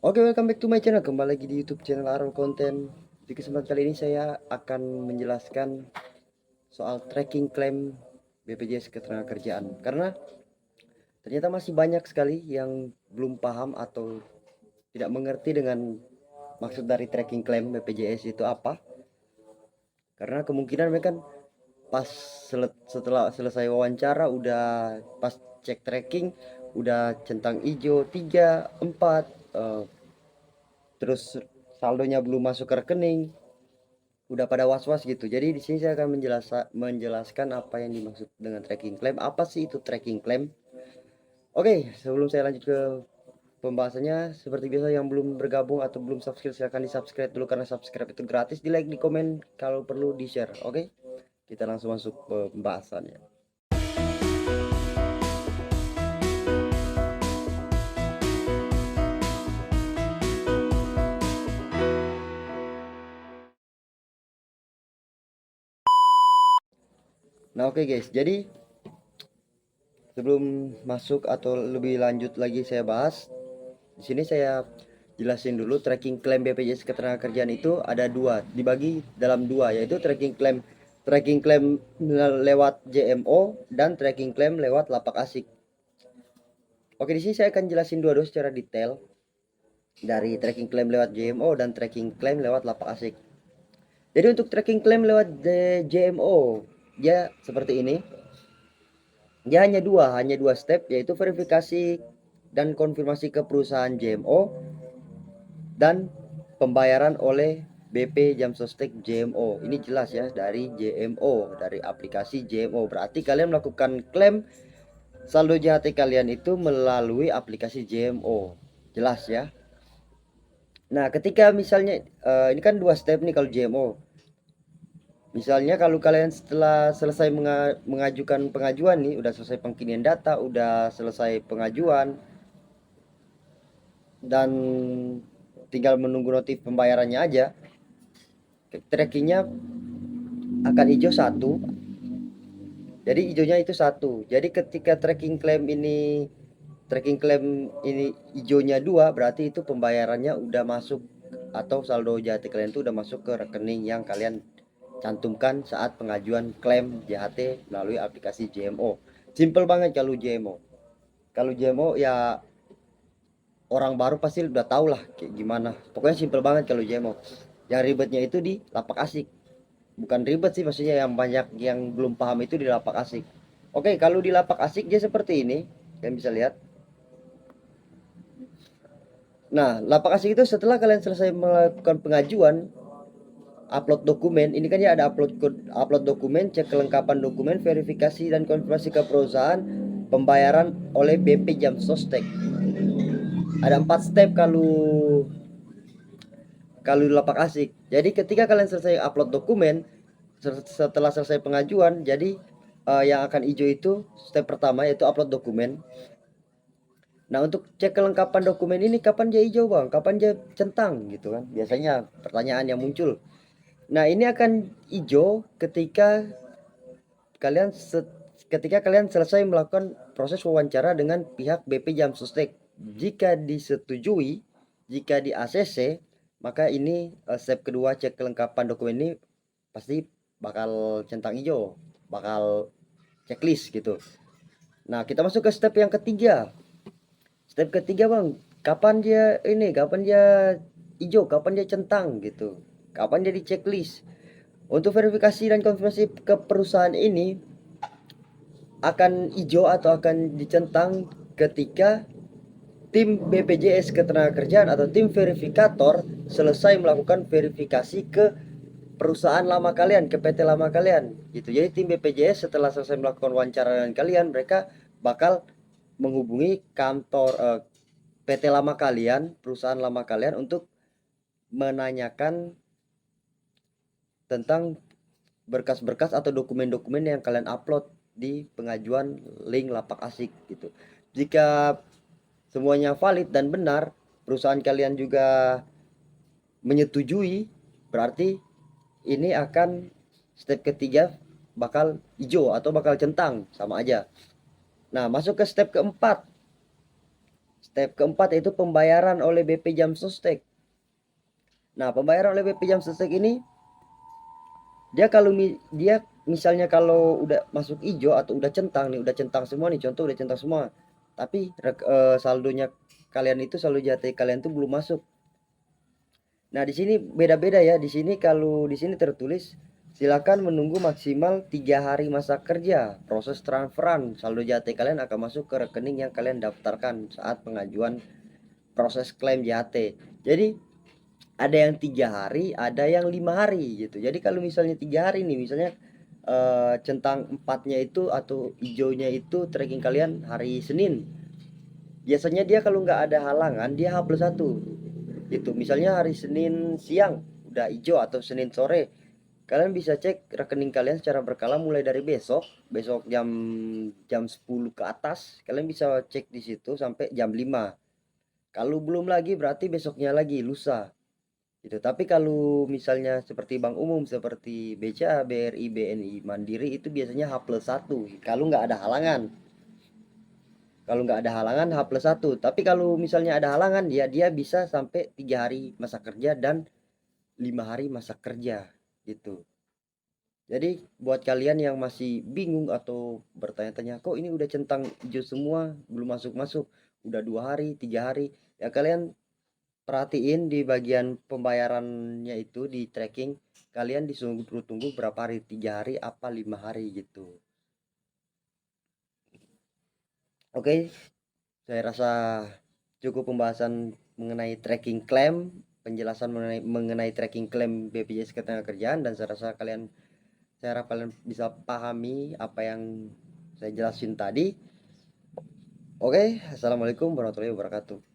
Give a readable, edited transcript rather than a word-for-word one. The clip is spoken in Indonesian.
Oke, welcome back to my channel. Kembali lagi di YouTube channel Aaron Konten. Di kesempatan kali ini saya akan menjelaskan soal tracking klaim BPJS Ketenagakerjaan. Karena ternyata masih banyak sekali yang belum paham atau tidak mengerti dengan maksud dari tracking klaim BPJS itu apa. Karena kemungkinan mereka kan pas setelah selesai wawancara udah pas cek tracking udah centang hijau 3 4 terus saldonya belum masuk ke rekening, udah pada was-was gitu. Jadi di sini saya akan menjelaskan apa yang dimaksud dengan tracking claim. Apa sih itu tracking claim? Oke, sebelum saya lanjut ke pembahasannya, seperti biasa yang belum bergabung atau belum subscribe silahkan di subscribe dulu karena subscribe itu gratis. Di like, di komen, kalau perlu di share. Oke, kita langsung masuk ke pembahasannya. Nah oke guys, jadi sebelum masuk atau lebih lanjut lagi saya bahas, di sini saya jelasin dulu tracking klaim BPJS Ketenagakerjaan itu ada dua, dibagi dalam dua, yaitu tracking klaim lewat JMO dan tracking klaim lewat lapak asik. Oke, di sini saya akan jelasin dua-dua secara detail dari tracking klaim lewat JMO dan tracking klaim lewat lapak asik. Jadi untuk tracking klaim lewat JMO, ya seperti ini. Dia hanya dua step, yaitu verifikasi dan konfirmasi ke perusahaan JMO dan pembayaran oleh BP Jam Sostek JMO. Ini jelas ya, dari JMO, dari aplikasi JMO. Berarti kalian melakukan klaim saldo JHT kalian itu melalui aplikasi JMO. Jelas ya. Nah, ketika misalnya ini kan dua step nih kalau JMO. Misalnya kalau kalian setelah selesai mengajukan pengajuan nih, udah selesai pengkinian data, udah selesai pengajuan dan tinggal menunggu notif pembayarannya aja, trackingnya akan hijau satu. Jadi hijaunya itu satu. Jadi ketika tracking claim ini hijaunya dua, berarti itu pembayarannya udah masuk atau saldo JHT kalian itu udah masuk ke rekening yang kalian cantumkan saat pengajuan klaim JHT melalui aplikasi JMO. Simple banget kalau JMO. Kalau JMO ya orang baru pasti udah tahu lah kayak gimana. Pokoknya simple banget kalau JMO. Yang ribetnya itu di lapak asik. Bukan ribet sih, maksudnya yang banyak yang belum paham itu di lapak asik. Oke, kalau di lapak asik dia seperti ini, kalian bisa lihat. Nah, lapak asik itu setelah kalian selesai melakukan pengajuan, upload dokumen, ini kan ya ada upload dokumen, cek kelengkapan dokumen, verifikasi dan konfirmasi ke perusahaan, pembayaran oleh BP Jam Sostek. Ada 4 step kalau lapak asik. Jadi ketika kalian selesai upload dokumen, setelah selesai pengajuan, jadi yang akan hijau itu step pertama yaitu upload dokumen. Nah, untuk cek kelengkapan dokumen ini kapan dia hijau bang, kapan dia centang gitu kan, biasanya pertanyaan yang muncul. Nah, ini akan hijau ketika kalian selesai melakukan proses wawancara dengan pihak BP Jam Sostek. Jika disetujui, jika di ACC, maka ini step kedua cek kelengkapan dokumen ini pasti bakal centang hijau, bakal checklist gitu. Nah, kita masuk ke step yang ketiga. Step ketiga bang, kapan dia hijau, kapan dia centang gitu, kapan dia di checklist. Untuk verifikasi dan konfirmasi ke perusahaan ini akan hijau atau akan dicentang ketika tim BPJS Ketenagakerjaan atau tim verifikator selesai melakukan verifikasi ke perusahaan lama kalian, ke PT lama kalian gitu. Jadi tim BPJS setelah selesai melakukan wawancara dengan kalian, mereka bakal menghubungi kantor PT lama kalian, perusahaan lama kalian untuk menanyakan tentang berkas-berkas atau dokumen-dokumen yang kalian upload di pengajuan link lapak asik gitu. Jika semuanya valid dan benar, perusahaan kalian juga menyetujui, berarti ini akan step ketiga bakal hijau atau bakal centang, sama aja. Nah, masuk ke step keempat. Step keempat yaitu pembayaran oleh BP Jam Sostek. Nah, pembayaran oleh BP Jam Sostek ini dia dia misalnya kalau udah masuk hijau atau udah centang nih, udah centang semua nih, contoh udah centang semua. Tapi saldonya kalian itu, saldo JAT kalian tuh belum masuk. Nah, di sini beda-beda ya. Di sini kalau di sini tertulis silakan menunggu maksimal 3 hari masa kerja. Proses transferan saldo JAT kalian akan masuk ke rekening yang kalian daftarkan saat pengajuan proses klaim JAT. Jadi ada yang 3 hari, ada yang 5 hari gitu. Jadi kalau misalnya 3 hari nih, misalnya centang empatnya itu atau hijaunya itu tracking kalian hari Senin. Biasanya dia kalau nggak ada halangan dia H+1 gitu. Misalnya hari Senin siang udah hijau atau Senin sore, kalian bisa cek rekening kalian secara berkala mulai dari besok besok jam jam 10 ke atas. Kalian bisa cek di situ sampai jam 5. Kalau belum lagi berarti besoknya lagi lusa gitu. Tapi kalau misalnya seperti bank umum seperti BCA, BRI, BNI, Mandiri itu biasanya H+1 kalau nggak ada halangan. Kalau nggak ada halangan H+1. Tapi kalau misalnya ada halangan, ya dia bisa sampai 3 hari masa kerja dan 5 hari masa kerja gitu. Jadi buat kalian yang masih bingung atau bertanya-tanya, kok ini udah centang hijau semua belum masuk-masuk, udah 2 hari 3 hari, ya kalian perhatiin di bagian pembayarannya itu di tracking, kalian disuruh tunggu berapa hari, 3 hari apa 5 hari gitu. Oke, saya rasa cukup pembahasan mengenai tracking klaim, penjelasan mengenai tracking klaim BPJS Ketenagakerjaan, dan saya harap kalian bisa pahami apa yang saya jelasin tadi. Oke, assalamualaikum warahmatullahi wabarakatuh.